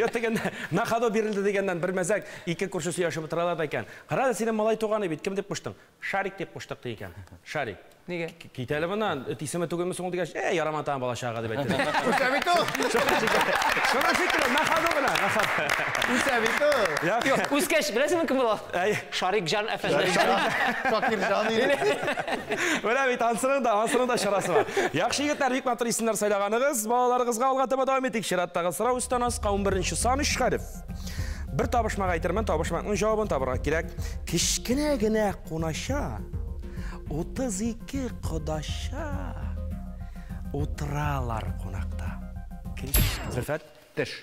[SPEAKER 1] Yo'q deganda naqado berildi degandan bir mazak ikki kurshisi yoshi bitiraladi ekan. Qarada seni malay tug'ani bit kim deb qo'shding? Sharik deb qo'shdiq ekan. Sharik.
[SPEAKER 3] Nega?
[SPEAKER 1] Kitalabidan ismi tug'ilmi so'ng degash, yaramatan bola shaga deb aytdi.
[SPEAKER 2] Usabito.
[SPEAKER 1] Shuna fikr naqado bilan.
[SPEAKER 2] Usabito.
[SPEAKER 3] Yo'q, o'zgash bilasizmi kim bo'lar? Sharikjon afandi.
[SPEAKER 2] Shokirjon.
[SPEAKER 1] Mana bit ansirida sharasi bor. Yaxshi yigitlar, bek matr ismlar saylaganingiz, bolalarigizga algataba davom etik. Shiratdagi so'rov ustonoz 11-son 3 harf. Bir topishmaga aytiraman, topishmaning javobini topirga kerak. Kichkinagina qo'nasha 32 qo'dasha o'tiralar qo'naqda. Zulfat
[SPEAKER 2] Tish.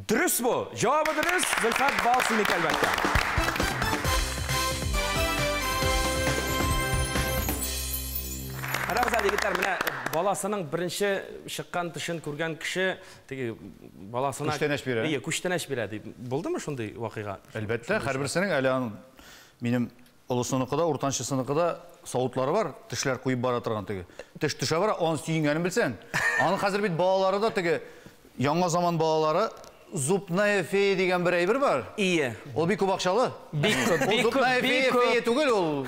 [SPEAKER 1] Durust bu. Javobi durust. Zulfat balsinik albatta. Qarabsizlar yigitlar, mana bolasining birinchi chiqqan tishini ko'rgan kishi bolasini kuchtanash beradi. Bo'ldimi shunday voqea?
[SPEAKER 2] Albatta, har birisining alan mening ulusunikida, o'rtanchisiniqida sovutlari bor, tishlar qo'yib bora turgan tigi. Tisha bor, on suyunganini bilsan. Ani hozir bit bolalarida tigi yangi zamon bolalari Zubnaya feya degan bir aybi bor.
[SPEAKER 1] Iyi.
[SPEAKER 2] O bir kubaqshalı. Zubnaya feya tugul ol.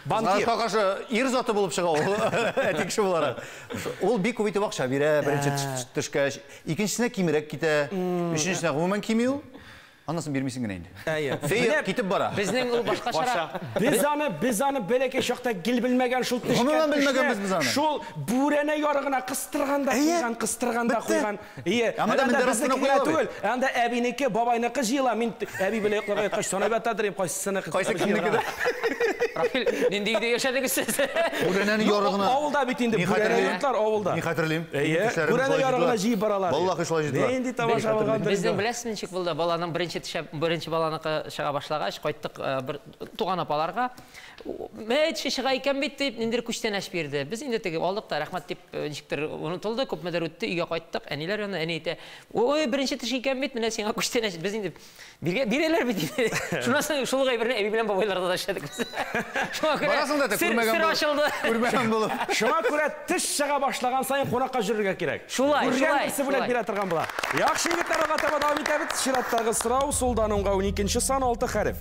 [SPEAKER 2] Bankir. Taqaşı ir zotı bo'lib chiqa ol. Aytik shu bo'lar. Ol bir kubiti baqsha bira, birinchi tishkash, ikkinchisine kimirak keta, uchinchisine umuman kimiyu. Anlasın bilmişsin gene indi. Feya kitib bora.
[SPEAKER 3] Bizning u boshqa shara.
[SPEAKER 1] Bizani beleke şoqta gil bilmegen şul tishka.
[SPEAKER 2] Umuman bilmegen bizani.
[SPEAKER 1] Şul burene yorig'ina qistirganda qo'ygan.
[SPEAKER 2] Ama da mindarasini qo'yadi.
[SPEAKER 1] Anda abiniki, babayniki jila, men abi bilan yo'qlaga aytqash sonabatdadir, qaysisini
[SPEAKER 2] qaysi kimnikida.
[SPEAKER 3] Rafil, nendiyda yashadingiz siz?
[SPEAKER 2] Burenening yorig'ini.
[SPEAKER 1] Ovulda bitindi, burene yurtlar ovulda.
[SPEAKER 2] Men xatirlayim.
[SPEAKER 1] Burene yorig'ini jiyib boralar.
[SPEAKER 2] Vallahi shulay jiyib.
[SPEAKER 1] Endi tomosha qilgandir.
[SPEAKER 3] Bizning bilasizmi, chek bo'ldi, bolaning birinchi balani chiqa boshlagach, qaytdik bir tug'an opalarga. Hech chiqa ekan bitdi, endi kuchtanash berdi. Biz endi tegib oldik da rahmat deb nechikdir unutildi, ko'p madar o'tdi, uyga qaytdik. Anilar yana ani aytdi, "Oy, birinchi tish ekan bit, mana senga kuchtanash." Biz endi birelar bitdi. Shundan so'ng shulg'ay birni evi bilan boboylarda tashladik biz.
[SPEAKER 2] Барасың да
[SPEAKER 3] Сыр
[SPEAKER 2] күрмәгән
[SPEAKER 3] ашылды.
[SPEAKER 2] Күрмәгән булып.
[SPEAKER 1] Шуңа күрә теш чыга башлаган сайын кунакка жүрергә кирәк.
[SPEAKER 3] Шулай, шулай,
[SPEAKER 1] Берсе бүләк бирә торган була. Яхшы егетләр, алга таба дәвам итәбез. Чираттагы сорау сулдан уңга 12-нче сан 6 хәреф.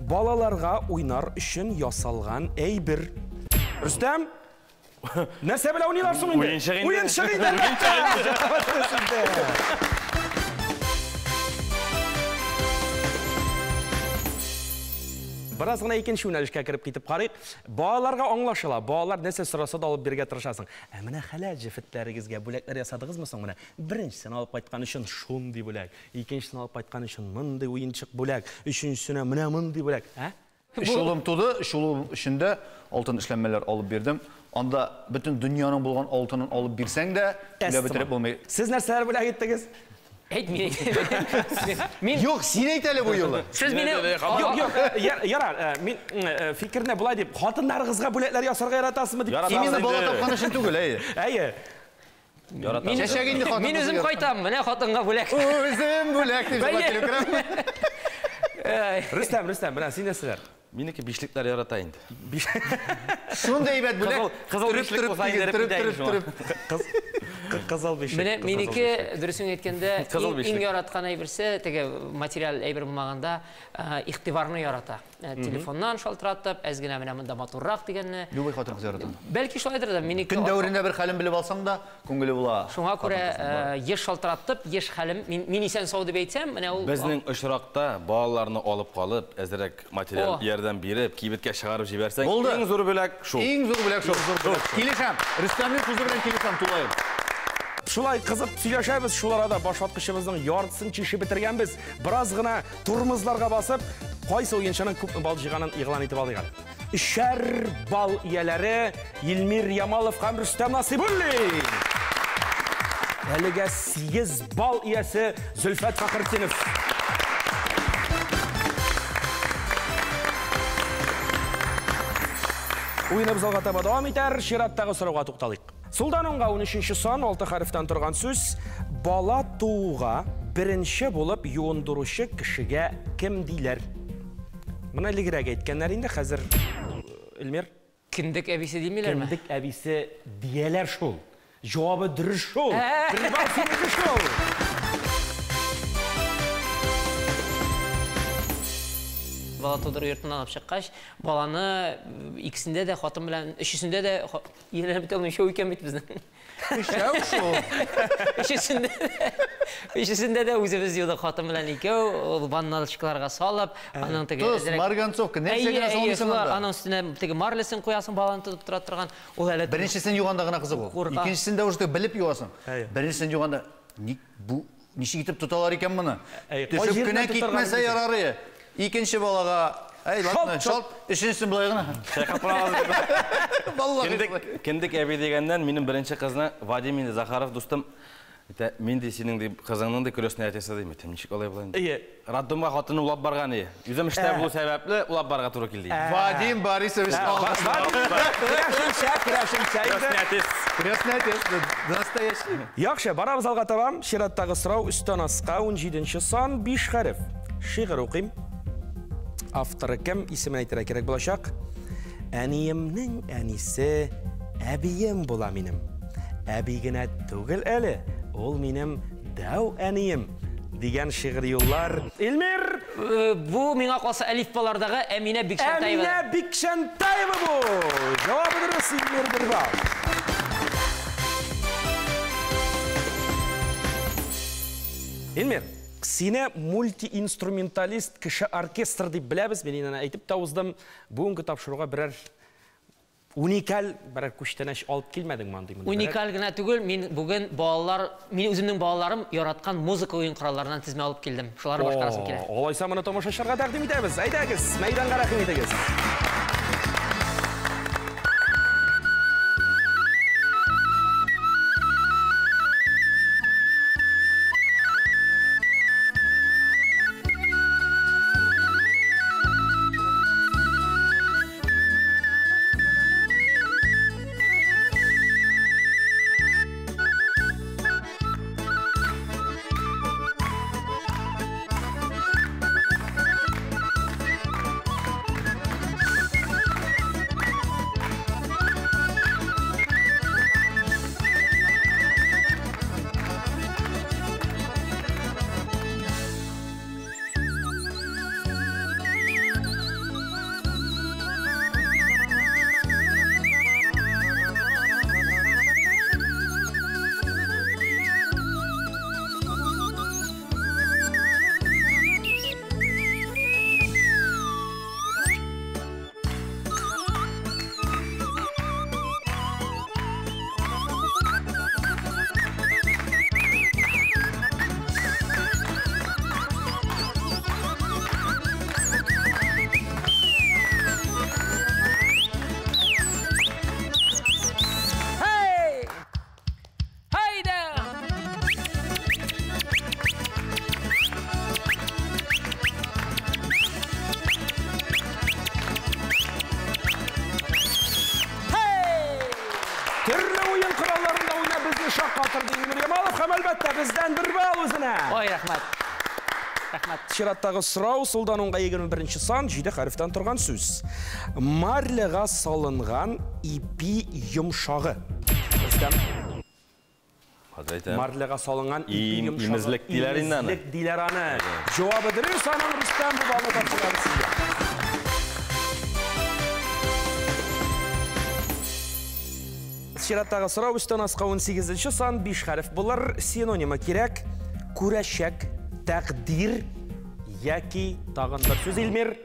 [SPEAKER 1] Балаларга уйнар өчен ясалган әйбер. Рөстәм, нәрсә белән уйныйлар соң инде?
[SPEAKER 4] Уенчык инде.
[SPEAKER 1] Biraz гына икенче юнәлешкә кереп китеп карыйк. Балаларга аңлашыла. Балалар нәрсә сораса да алып бирергә тырышасың. Менә хәләл җефетләрегезгә бүләкләр ясадыгызмы соң менә? Беренчесен алып кайткан өчен шундый бүләк, икенчесен алып кайткан өчен мондый уенчык бүләк, өченчесенә менә мондый бүләк,
[SPEAKER 2] Шулым туды, шулым эчендә алтын эшләнмәләр алып бирдем. Анда бөтен дөньяның булган алтынын алып бирсәң дә, бетереп булмый.
[SPEAKER 1] Сез нәрсәләр бүләк иттегез?
[SPEAKER 3] Әйт мин.
[SPEAKER 2] Юк, син әйт әле бу юлы.
[SPEAKER 3] Сез мине
[SPEAKER 1] Юк, ярар, мин фикерне булай дип, хатыннарыгызга бүләкләр ясарга яратасызмы дип.
[SPEAKER 2] Именно бала тапкан өчен түгел, әйе.
[SPEAKER 3] Мин үзем кайтам, менә хатынга бүләк.
[SPEAKER 2] Үзем бүләк дип җавап
[SPEAKER 1] Рөстәм, менә син нәрсәләр?
[SPEAKER 4] Минеке бишлекләр ярата инде.
[SPEAKER 2] Шундай әйбәт бүләк.
[SPEAKER 4] Кызыл бишлек булса индереп китәйин.
[SPEAKER 1] Кызыл бишлек.
[SPEAKER 3] Менә минеке дөресен әйткәндә иң яраткан әйберсе, теге материал әйбер булмаганда игътибарны ярата. Телефоннан шалтыратып, әз генә менә монда матуррак дигәнне.
[SPEAKER 2] Любой хатын-кыз ярата.
[SPEAKER 3] Бәлки шулайдыр да минеке.
[SPEAKER 2] Көн дәврендә бер хәлен белеп алсаң да, күңеле була.
[SPEAKER 3] Шуңа күрә еш шалтыратып, еш хәлем, мин исән сау дип әйтсәм, менә ул
[SPEAKER 4] Безнең очракта балаларны алып калып, әзрәк материал ярдәм биреп, кибеткә чыгарып җибәрсәң, иң зур бүләк шул.
[SPEAKER 2] Иң зур бүләк шул. Килешәм. Рөстәмнең сүзе белән килешәм тулайым.
[SPEAKER 1] Шулай кызып сөйләшәбез, шуларда башваткычыбызның яртысын чишеп бетергәнбез. Бераз гына турмызларга басып, кайсы уенчының күпме бал җыганын игълан итеп алыйк. 3 бал ияләре Илмир Ямалов һәм Рөстәм Насыйбуллин. Әлегә 8 бал иясе Зөлфәт Фәхретдинов. Уеныбыз алга таба дәвам итәр, чираттагы сорауга тукталыйк. Сулдан уңга 13-нче сан 6 хәрефтән торган сүз. Бала тууга беренче булып юындыручы кешегә кем диләр? Моны лигрәк әйткәннәр инде хәзер Илмир.
[SPEAKER 3] Киндек әбисе димиләрме?
[SPEAKER 1] Киндек әбисе дияләр шул. Җавабы дөрес шул. Бер бал синеке шул.
[SPEAKER 3] Бала тудыру йортынан алып чыккач, баланы икесендә дә хатын белән, өчесендә дә ирләнеп бит алмый икән бит безнең. Өчесендә дә үзебез юдык хатын белән икәү, ул ванналычкаларга салып, аның теге
[SPEAKER 2] марганцовка, нәрсә генә салмыйсың анда?
[SPEAKER 3] Аның үстенә теге марлесен куясың, баланы тотып тора торган. Ул әле
[SPEAKER 2] Беренчесен юганда гына кызык ул. Икенчесендә уже белеп юасың. Беренчесен юганда бу ничек итеп тоталар икән моны? Төшеп кенә китмәсә ярары. Икенче балага, ладно, шалт, өченчесен булай гына.
[SPEAKER 4] Киндек әби дигәннән минем беренче кызны Вадим Захаров дустым, мен дә синең дип кызыңның да көрәсенә әйтәсе дим. Ничек алай булган? Раддомга хатыны улап барган иде. Үзем эштә булу сәбәпле улап барга туры килде.
[SPEAKER 2] Вадим Борисович
[SPEAKER 1] Яхшы, барабыз алга таба. Чираттагы сорау үстән аска 17-нче сан 5 хәреф. Шигырь укыйм. Авторы кем? Исемен әйтергә кирәк булачак. Әниемнең әнисе әбием була минем. Әби генә түгел әле, ул минем дәү әнием дигән шигырь юллар. Илмир,
[SPEAKER 3] бу миңа калса әлифбалардагы Әминә Бикшәнтаева.
[SPEAKER 1] Әминә Бикшәнтаева бу. Җавабы дөрес, Илмир бер бал. Илмир, сине мультиинструменталист кеше оркестр дип беләбез. Мин инде әйтеп тә уздым. Бүгенге тапшыруга берәр уникаль берәр күчтәнәш алып килмәдең монда.
[SPEAKER 3] Уникаль гына түгел, мин бүген балалар, мин үземнең балаларым яраткан музыка уен коралларынан тизмә алып килдем. Шуларны башкарасым килә.
[SPEAKER 1] Алайса моны тамашачыларга тәкъдим итәбез. Әйдәгез, мәйданга рәхим итегез. Батырдин Нуржамалов һәм әлбәттә бездән 1 балл үзенә.
[SPEAKER 3] Ой, рәхмәт. Рәхмәт.
[SPEAKER 1] Чираттагы сорау сулдан уңга 21 сан 7 хәрефтән торган сүз. Марлыга салынган ипи йомшагы. Рөстәм. Марлыга салынган ипи йомшагы.
[SPEAKER 4] Имезлек диләр инде аны.
[SPEAKER 1] Имезлек диләр аны. Җавабы дөрес, аның Рөстәм бу балны тапшырган сезгә. Чираттагы сорау өстән аска 18 сан 5 хәреф булыр. Синонимы кирәк. Күрәшәк, тәкъдир яки тагын бер сүз Илмир.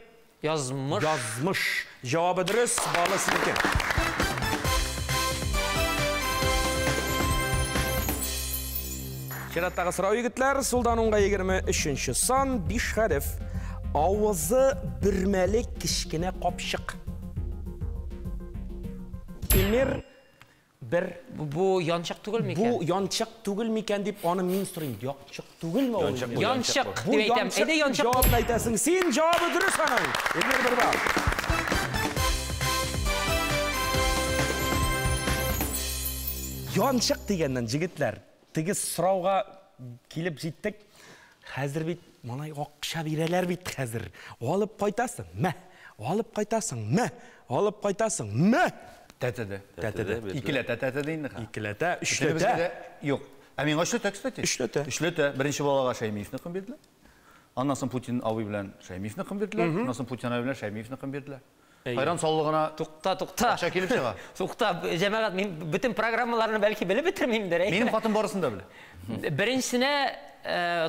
[SPEAKER 3] Язмыш.
[SPEAKER 1] Язмыш. Җавабы дөрес, балы сезнеке. Чираттагы сорау егетләр, сулдан уңга 23 сан 5 хәреф. Авызы бөрмәле кичкенә капчык. Илмир
[SPEAKER 3] Бу янчык түгел микән?
[SPEAKER 1] Бу янчык түгел микән дип аны мин сорыйм. Янчык түгелме ул?
[SPEAKER 3] Янчык дип әйтәм. Әйдә янчык.
[SPEAKER 1] Җавап әйтәсең син, җавабы дөрес аның. Илмир 1 балл. Янчык дигәннән җегетләр, теге сорауга килеп җиттек. Хәзер бит малай акча бирәләр бит хәзер. Алып кайтасың. Мә. Алып кайтасың. Мә. Алып кайтасың. Мә.
[SPEAKER 2] Тәтәдә. Икеләтә тәтәдә инде.
[SPEAKER 1] Икеләтә, өчләтә.
[SPEAKER 2] Юк. Ә мин эшләтә, кстати. Эшләтә. Беренче балага Шәймиевне кем бирделәр? Аннан соң Путин абый белән Шәймиевне кем бирделәр? Аннан соң Путин абый белән Шәймиевне кем бирделәр? Хайран саулыгына
[SPEAKER 3] Тукта.
[SPEAKER 2] акча килеп чыга.
[SPEAKER 3] Тукта, җәмәгать, мин бүтән программаларны бәлки белеп бетермимдер.
[SPEAKER 2] Минем хатын барысын да белә.
[SPEAKER 3] Беренчесенә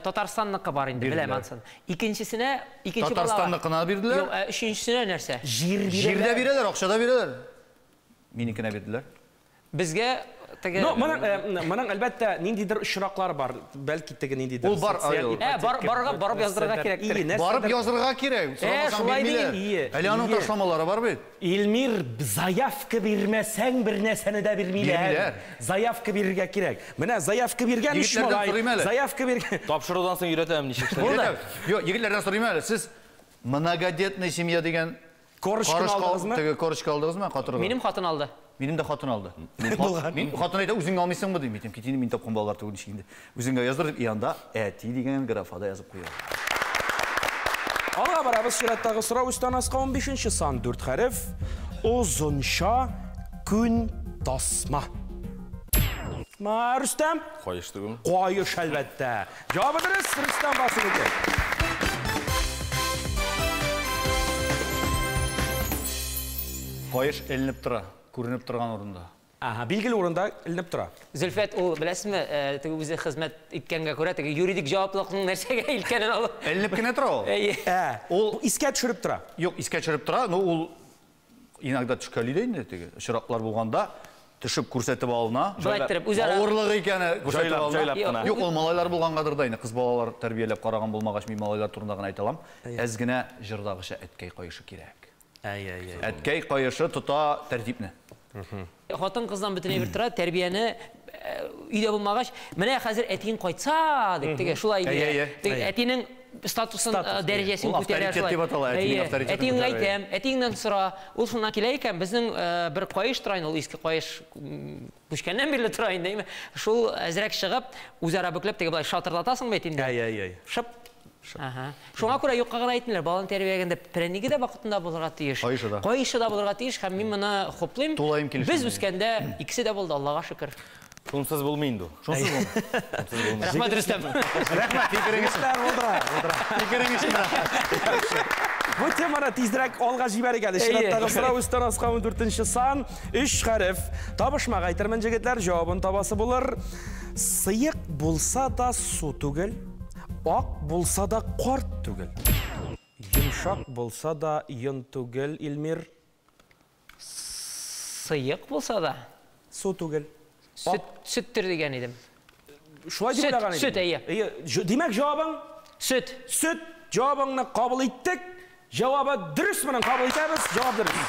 [SPEAKER 3] Татарстанныкы бар инде, беләм ансын. Икенчесенә, икенче бала.
[SPEAKER 2] Татарстанныкына бирделәр.
[SPEAKER 3] Юк, өченчесенә нәрсә?
[SPEAKER 2] Җирдә бирәләр, акчада бирәләр. Минекенә бирделәр.
[SPEAKER 3] Безгә теге
[SPEAKER 1] Моның әлбәттә ниндидер очраклар бар. Бәлки теге ниндидер.
[SPEAKER 2] Ул бар,
[SPEAKER 3] барып яздырырга кирәктер.
[SPEAKER 2] Барып язырга кирәк. Сорамасаң бирмиләр. Әле аның ташламалары бар бит.
[SPEAKER 1] Илмир, заявка бирмәсәң бер нәрсәне дә бирмиләр. Заявка бирергә кирәк. Менә заявка биргән 3 малай. Заявка биргән.
[SPEAKER 4] Тапшырудан соң өйрәтәм ничек эшләргә.
[SPEAKER 2] Юк, егетләрдән сорыйм әле. Сез многодетная семья дигән
[SPEAKER 1] Корочка алдыгызмы?
[SPEAKER 2] Теге корочка алдыгызмы? Катырга.
[SPEAKER 3] Минем хатын алды.
[SPEAKER 2] Минем дә хатын алды. Мин хатын әйтә, үзең алмыйсыңмы дим. Әйтәм, китин мин тапкан балалар түгел инде. Үзеңгә яздыр дип, янда әти дигән графада язып куя.
[SPEAKER 1] Алга барабыз чираттагы сорау өстән аска 15 сан 4 хәреф. Озынша күн тасма. Рөстәм?
[SPEAKER 4] Кайыш түгел.
[SPEAKER 1] Кайыш әлбәттә. Җавабы дөрес, Рөстәм басыныкы.
[SPEAKER 2] Кайыш эленеп тора, күренеп торган урында.
[SPEAKER 1] Билгеле урында эленеп тора.
[SPEAKER 3] Зөлфәт, ул беләсезме, теге үзе хезмәт иткәнгә күрә, теге юридик җаваплылыкның нәрсәгә илткәнен алып.
[SPEAKER 2] Эленеп кенә тора ул.
[SPEAKER 1] Ул искә төшереп тора.
[SPEAKER 2] Юк, искә төшереп тора, но ул иногда төшкәли дә инде теге. Очраклар булганда төшеп күрсәтеп алына. Авырлык икәне күрсәтеп алына. Юк, ул малайлар булгангадыр да инде. Кыз балалар тәрбияләп караган булмагач, мин малайлар турында гына әйтәләм. Әз генә җырдагыча әткәй кайышы кирәк. Әткәй кайышы тота тәртипне.
[SPEAKER 3] Хатын кыздан бөтенләй бер тора, тәрбияне өйдә булмагач, менә хәзер әтиң кайтса дип теге шулай әтинең статусын, дәрәҗәсен күтәрә шулай. Әтиң әйтәм, әтиңнән сора, ул шуннан килә икән, безнең бер кайыш тора инде, ул иске кайыш күчкәннән бирле тора инде. Шул әзрәк чыгып, үзара бөкләп теге булай шатырдатасың бит инде. Шып. Шуңа күрә юкка гына әйтмиләр, баланы тәрбияләгәндә прәниге дә вакытында булырга тиеш. Кайышы да булырга тиеш, һәм мин моны хуплыйм. Без үскәндә икесе дә булды, Аллага шөкер.
[SPEAKER 4] Шунсыз булмый инде.
[SPEAKER 2] Шунсыз булмый.
[SPEAKER 3] Рәхмәт, Рөстәм.
[SPEAKER 2] Рәхмәт, фикереңез
[SPEAKER 1] Бу теманы тизрәк алга җибәрик әле. Чираттагы сорау өстән аска 14 сан 3 хәреф. Табышмага әйтермен җегетләр, җавабын табасы булыр. Сыек булса да су түгел. Ак булса да карт түгел. Йомшак булса да йон түгел, Илмир.
[SPEAKER 3] Сыек булса да
[SPEAKER 1] су түгел.
[SPEAKER 3] Сөттер дигән идем.
[SPEAKER 1] Шулай дип уйлаган идем.
[SPEAKER 3] Сөт, әйе.
[SPEAKER 1] Димәк җавабың?
[SPEAKER 3] Сөт.
[SPEAKER 1] Сөт. Җавабыңны кабул иттек. Җавабы дөрес, менә кабул итәбез. Җавап дөрес.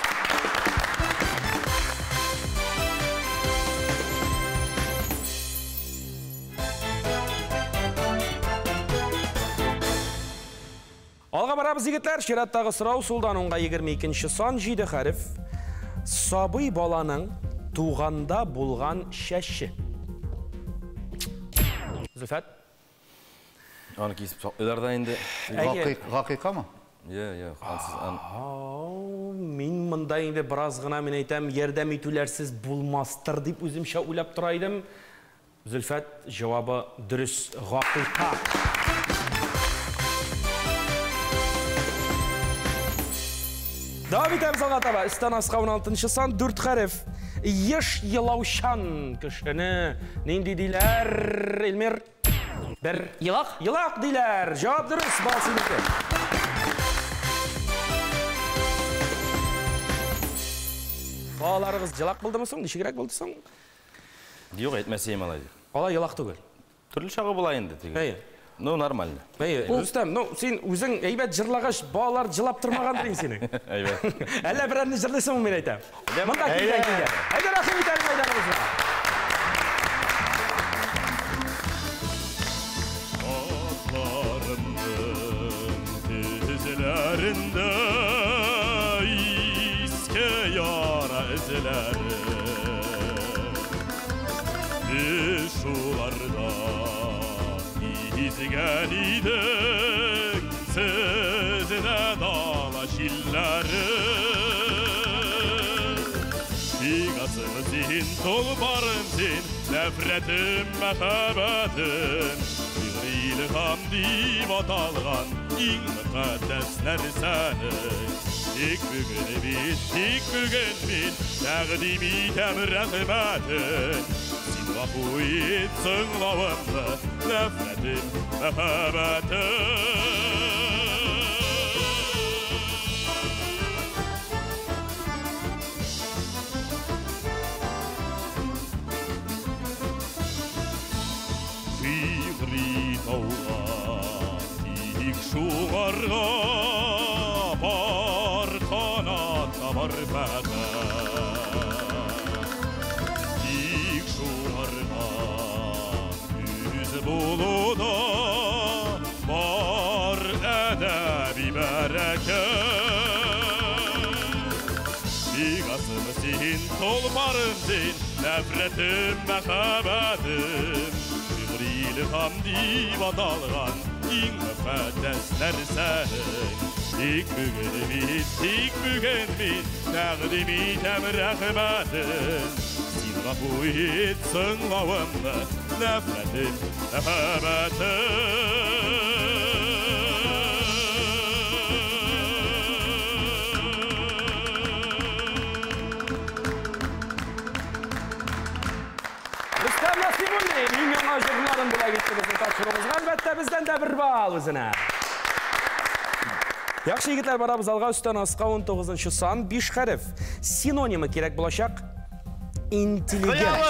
[SPEAKER 1] Алга барабыз егетләр, чираттагы сорау сулдан уңга 22 сан 7 хәреф. Сабый баланың туганда булган шәше. Зөлфәт?
[SPEAKER 4] Аны кесіп соқлыларда енді.
[SPEAKER 2] Хақиқа ма?
[SPEAKER 1] Мен мұнда енді біраз ғына мен айтам, ердем етулерсіз болмастыр деп өзімше ойлап тұрайдым. Зөлфәт, жауабы дұрыс, хақиқа. Давид Әбзалға таба, істен асқа 16-шы сан, 4 қарif. Еш елаушан кішіні. Ненде дейлер, Елмер? Бір.
[SPEAKER 3] Елақ?
[SPEAKER 1] Елақ дейлер. Жауап дұрыс, бал сенікі. Баларығыз елақ болды мұсың? Неше керек болды соң?
[SPEAKER 4] Жоқ, етмәсе емалайды.
[SPEAKER 1] Ала елақ түгіл.
[SPEAKER 4] Түрлі шағы бұла енді. Ну, нормально.
[SPEAKER 1] Рүстем, сен өзің әйбәт жырлағаш, балалар жылап тұрмағандырын сенің.
[SPEAKER 4] Әйбәт.
[SPEAKER 1] Әлі бір әнді жырлайсың мен айтам. Мұнда кейді әйтінде. Әйді рахим етәрім айданымызға.
[SPEAKER 5] Atlarımın tüzlerinde iske yara izleri Şularda izgen idik Sözüne dalaş illeri Figasını zihin tolbarım zin Nefretim mehebbetim Yığrıylı hamdim atalgan İng müqəddəslər səni Tik bugün min Təqdim itəm rəhmətin Sin qapı et sığlavımda Nəfrətim, məhəbbətim Figri tauğa Şuarga var kanata var fəqə İlk şuarga yüz buluda var ədəbi bərəkə Biqasım sin tolbarım sin nəfrətim məhəbbətim Şiğrili hamdi vadalğan İng müqəddəslər sənin Tik bugün min Təqdim itəm rəhmətin Sin qapı et sığlavımda Nəfrətim,
[SPEAKER 1] Jırların bula gitti bizim taşırımızға. Әлбәттә бізден де бір бал өзіне. Яқшы егітлер барабыз алға үстен асқа 19-шы сан 5 қарif. Синонимі керек болашақ? Интеллигент.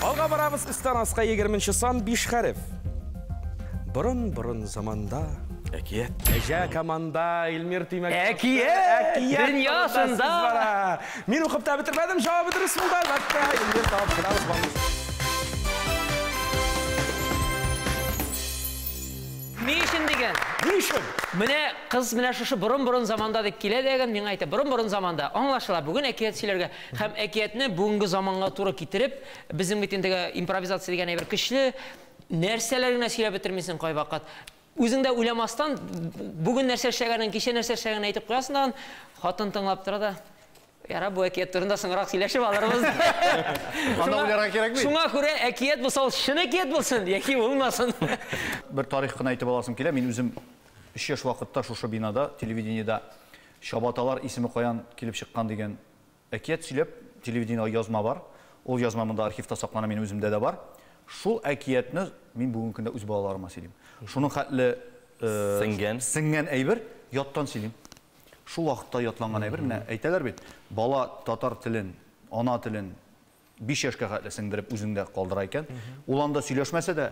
[SPEAKER 1] Алға барабыз үстен асқа 20-ші сан 5 қарif. Бұрын заманда Әкиет. Әжә команда, Елмер Түймәк.
[SPEAKER 3] Әкиет! Дүниясында!
[SPEAKER 1] Мен оқып та бітірмәдім, жауабы дұрыс болды, әлбәттә. Елмер тауып қырабыз балымыз.
[SPEAKER 3] Не үшін деген?
[SPEAKER 1] Не үшін?
[SPEAKER 3] Міне қыз міне шушы бұрын заманда деп келе деген, мен айта бұрын заманда аңлашыла бүгін әкиет сөйлерге һәм әкиетні бүгінгі заманға тура кетіріп, біздің бетіндегі импровизация деген бір күшлі нәрселеріне сөйлеп бітірмесін қой вақыт. Өзіңді ойламастан, бүгін нәрсе шәгәрін, кеше нәрсе шәгәрін айтып қоясындан, қатын тыңлап тұрады. Яра, бұл әкиет тұрында сыңырақ сөйлешіп аларымыз. Шуңа көре әкиет болса, шын әкиет болсын, яки болмасын.
[SPEAKER 2] Бір тарихын айтып аласым келе, мен өзім 3 яш вақытта шушы бинада, телевидениеда Шабаталар исімі қоян келіп шыққан деген әкиет сөйлеп, телевидениеда язма бар. Ол язмамында архивта сақлана мен өзімде де бар. Шул әкиетні мен бүгін күнде өз балаларыма сөйлеймін. Шуның хәтлі сіңген әйбір яттан сөйлеймін. Шул вақытта ятланған әйбір, міне әйтәләр бит, бала татар тілін, ана тілін 5 яшқа хәтлі сіңдіріп өзіңде қалдыра екен. Ол анда сөйлешмәсе де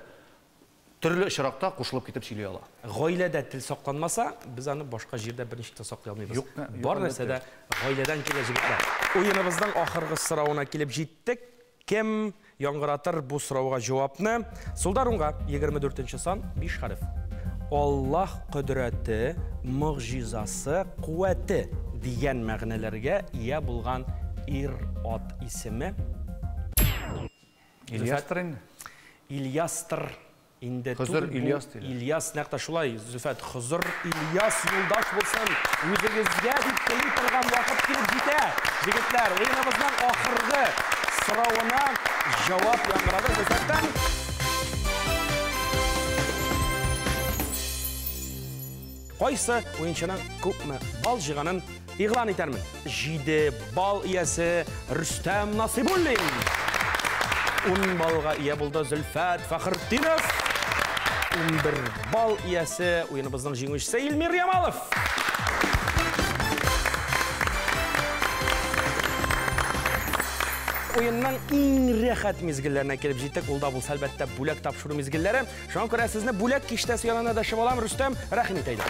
[SPEAKER 2] түрлі шырақта қосылып кетіп сөйлей ала.
[SPEAKER 1] Ғаиләдә тел сакланмаса, біз аны башка җирдә берничә саклый алмыйбыз. Бар нәрсәдә гаиләдән килә җегетләр. Уеныбызның ахыргы сорауына килеп җиттек. Кем яңгыратыр бу сорауга җавапны? Сулдарунга 24-нче сан 5 хәреф. Аллаһ кудрәте, мөгъҗизасы, куәте дигән мәгънәләргә ия булган ир-ат исеме?
[SPEAKER 2] Ильястыр инде.
[SPEAKER 1] Ильястыр. Инде
[SPEAKER 2] Хызыр Ильяс диләр.
[SPEAKER 1] Ильяс нәкътә шулай, Зөфәт. Хызыр Ильяс юлдаш булсын. Үзегезгә дип килеп торган вакыт килеп җитә. Җегетләр, уеныбызның ахыргы соравына җавап яңгырады Зөфәттән. Кайсы уенчының күпме бал җыганын игълан итәрмен. 7 бал иясе Рөстәм Насыйбуллин. 10 балга ия булды Зөлфәт Фәхретдинов. 11 бал иясе уеныбызның җиңүчесе Илмир Ямалов. Уенның иң рәхәт мизгелләренә килеп җиттек. Ул да булса әлбәттә бүләк тапшыру мизгелләре. Шуңа күрә сезне бүләк киштәсе янына дәшеп алам, Рөстәм, рәхим ит әйдә.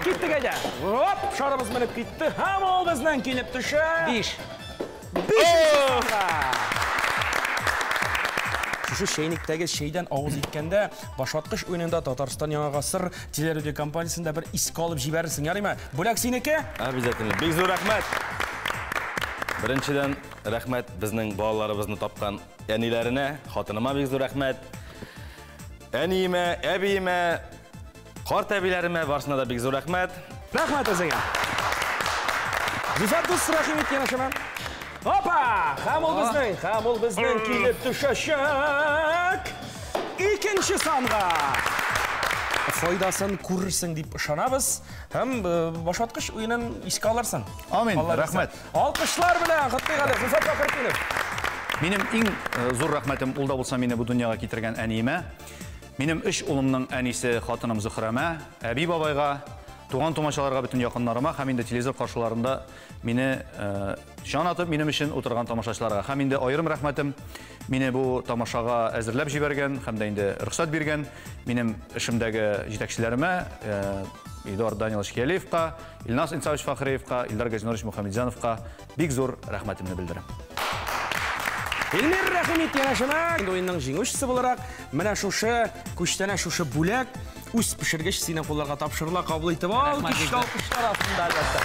[SPEAKER 1] Киттек әйдә. Хоп, шарыбыз менеп китте. Һәм ул безнең килеп төшә.
[SPEAKER 3] 5.
[SPEAKER 1] Шушы шәйнектәге шәйдән авыз иткәндә башваткыч уенында Татарстан Яңа гасыр телерадио компаниясендә бер искә алып җибәрерсең, ярыймы? Бүләк синеке?
[SPEAKER 4] Обязательно. Бик зур рәхмәт. Беренчедән, рәхмәт безнең балаларыбызны тапкан әниләренә, хатыныма бик зур рәхмәт. Әниемә, әбиемә, карт әбиләремә барсына да бик зур рәхмәт.
[SPEAKER 1] Рәхмәт үзеңә. Зөфәт дус рәхим иткән ашаман. Опа! Һәм ул безнең килеп төшәчәк. Икенче санга. Файдасын күрерсең дип ышанабыз. Һәм башваткыч уенын искә алырсың.
[SPEAKER 2] Амин, рәхмәт.
[SPEAKER 1] Алкышлар белән Хатыйгали Зөфәт Фәхретдинов.
[SPEAKER 2] Минем иң зур рәхмәтем ул да булса мине бу дөньяга китергән әниемә. Минем 3 улымның әнисе хатыным Зөһрәмә, әби бабайга, туган тумачаларга бөтен якыннарыма һәм инде телевизор каршыларында мине җан атып минем өчен утырган тамашачыларга һәм инде аерым рәхмәтем мине бу тамашага әзерләп җибәргән һәм дә инде рөхсәт биргән минем эшемдәге җитәкчеләремә Эдуард Данилович Киялиевка, Илнас Инсаевич Фахриевка, Илдар Газинович Мухаммедзяновка бик зур рәхмәтемне белдерәм.
[SPEAKER 1] Илмир рәхим ит янашына. Инде уенның җиңүчесе буларак, менә шушы күчтәнә шушы бүләк үз пешергеч синең кулларга тапшырыла, кабул итеп ал. Кичкә алкышлар астында әлбәттә.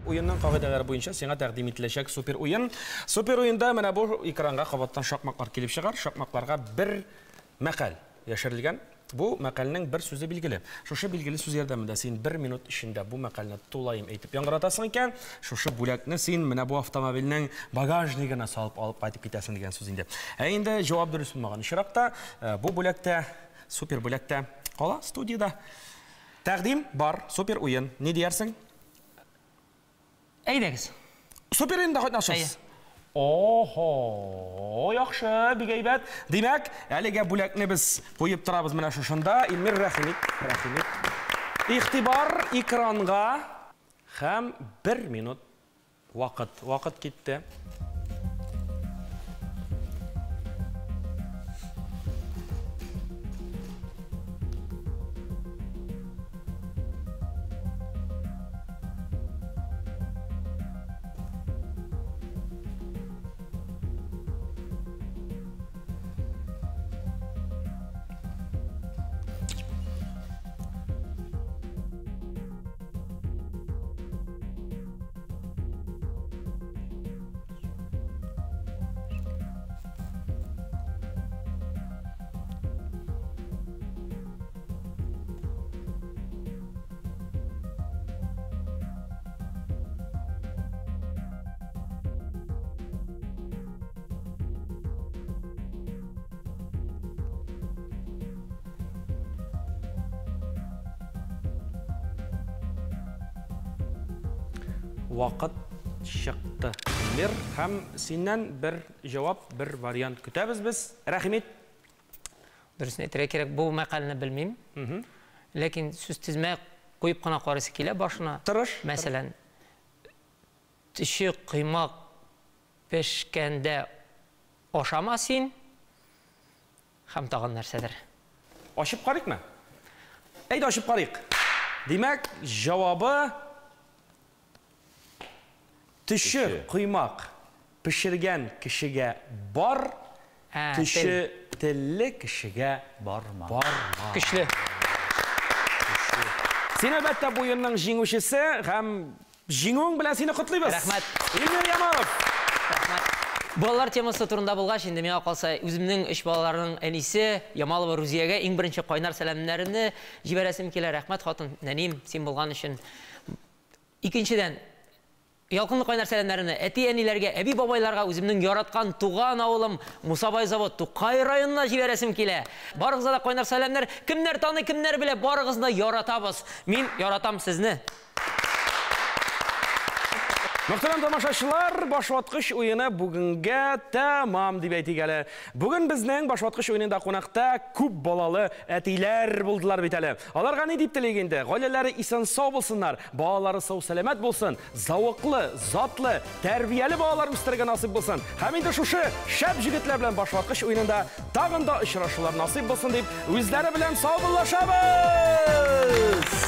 [SPEAKER 1] Уенның кагыйдәләре буенча сиңа тәкъдим ителәчәк супер уен. Супер уенда менә бу экранга кабаттан шакмаклар килеп чыгар. Шакмакларга бер мәкаль яшерелгән. Бу мәкальнең бер сүзе билгеле. Шушы билгеле сүз ярдәмендә син 1 минут эчендә бу мәкальне тулаем әйтеп яңгыратасың икән, шушы бүләкне син менә бу автомобильнең багажнигына салып алып кайтып китәсең дигән сүз инде. Инде җавап дөрес булмаган очракта бу бүләктә, супер бүләктә кала студиядә тәкъдим бар, супер уен. Ни диярсең?
[SPEAKER 3] Әйдәгез.
[SPEAKER 1] Супер уенда катнашасыз. Охо, яхшы, бик әйбәт. Димәк, әлегә бүләкне без куеп торабыз менә шушында. Илмир рәхим ит. Игътибар экранга һәм 1 минут вакыт. Вакыт китте. Вакыт чыкты. Илмир һәм синнән бер җавап, бер вариант көтәбез без. Рәхим ит.
[SPEAKER 3] Дөресен әйтергә кирәк, бу мәкаләне белмим. Ләкин сүз тизмә куеп кына карыйсы килә башына.
[SPEAKER 1] Тырыш.
[SPEAKER 3] Мәсәлән, тиши кыймак пешкәндә ашама син һәм тагын нәрсәдер.
[SPEAKER 1] Ашып карыйкмы? Әйдә ашып карыйк. Димәк, җавабы тиши кыймак пешергән кешегә бар, тиши телле кешегә
[SPEAKER 2] Барма.
[SPEAKER 1] барма.
[SPEAKER 3] Көчле.
[SPEAKER 1] Син әлбәттә бу уенның җиңүчесе һәм җиңүең белән сине котлыйбыз.
[SPEAKER 3] Рәхмәт.
[SPEAKER 1] Илмир Ямалов.
[SPEAKER 3] Балалар темасы турында булгач, инде миңа калса, үземнең 3 балаларның әнисе Ямалова Рузиягә иң беренче кайнар сәламнәрне җибәрәсем килә. Рәхмәт хатын, нәним, син булган өчен. Икенчедән, ялкынлы кайнар сәламнәрне әти-әниләргә, әби-бабайларга үземнең яраткан туган авылым Мусабай завод Тукай районына җибәрәсем килә. Барыгызга да кайнар сәламнәр, кемнәр таный, кемнәр белә, барыгызны яратабыз. Мин яратам сезне.
[SPEAKER 1] Мөхтәрәм тамашачылар, башваткыч уены бүгенгә тәмам дип әйтик әле. Бүген безнең башваткыч уенында кунакта күп балалы әтиләр булдылар бит әле. Аларга ни дип телик инде? Гаиләләре исән сау булсыннар, балалары сау сәламәт булсын, зауыклы, затлы, тәрбияле балалар үстерергә насыйп булсын. Һәм инде шушы шәп җегетләр белән башваткыч уенында тагын да очрашулар насыйп булсын дип үзләре белән саубуллашабыз.